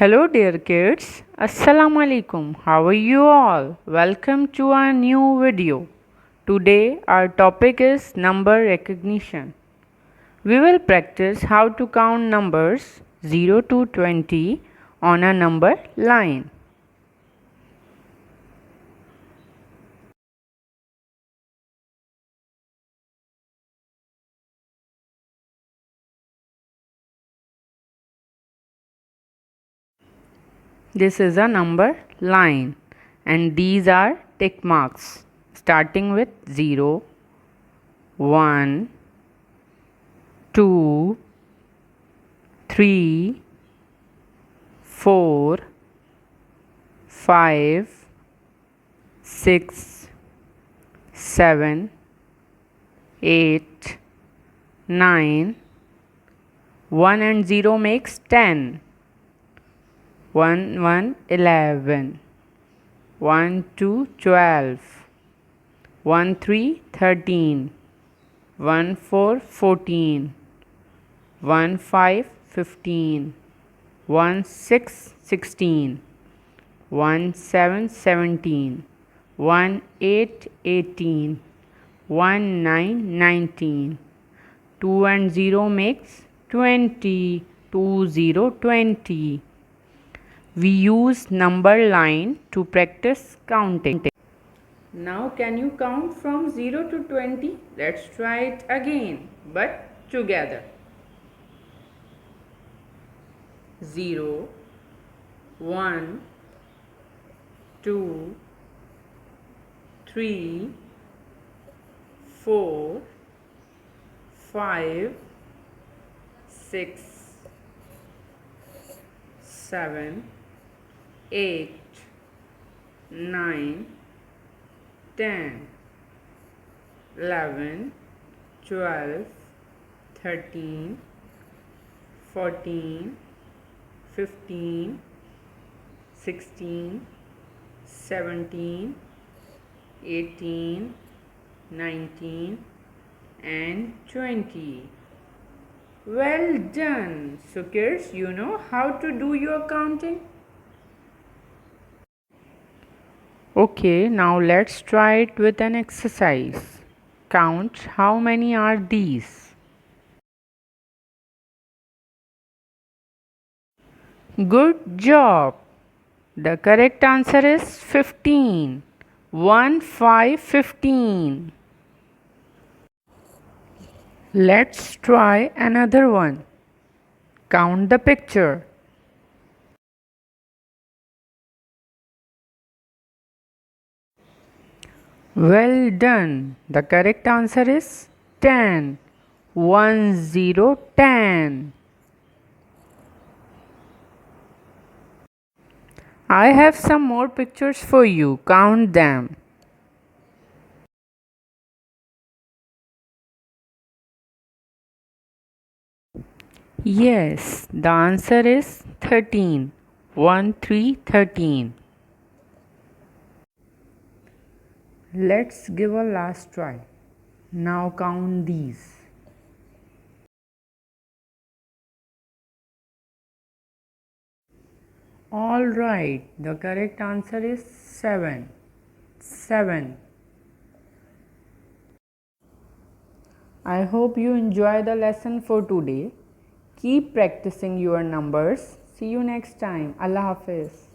Hello dear kids, Assalamu alaikum. How are you all? Welcome to our new video. Today our topic is number recognition. We will practice how to count numbers 0 to 20 on a number line. This is a number line and these are tick marks starting with 0, 1, 2, 3, 4, 5, 6, 7, 8, 9. 1 and 0 makes 10. 1, 1, 11. 1, 2, 12. 1, 3, 13. 1, 4, 14. 1, 5, 15. 1, 6, 16. 1, 7, 17. 1, 8, 18. 1, 9, 19. 2 and 0 makes 20. 2, 0, 20. We use number line to practice counting. Now can you count from 0 to 20? Let's try it again, but together. 0, 1, 2, 3, 4, 5, 6, 7, 8, 9, 10, 11, 12, 13, 14, 15, 16, 17, 18, 19 and 20. Well done. So kids, you know how to do your counting? Okay, now let's try it with an exercise. Count how many are these. Good job. The correct answer is 15. 1, 5, 15. Let's try another one. Count the picture. Well done. The correct answer is 10. 1, 0, 10. I have some more pictures for you. Count them. Yes, the answer is 13. 1, 3, 13. Let's give a last try. Now count these. Alright, the correct answer is 7. 7. I hope you enjoy the lesson for today. Keep practicing your numbers. See you next time. Allah Hafiz.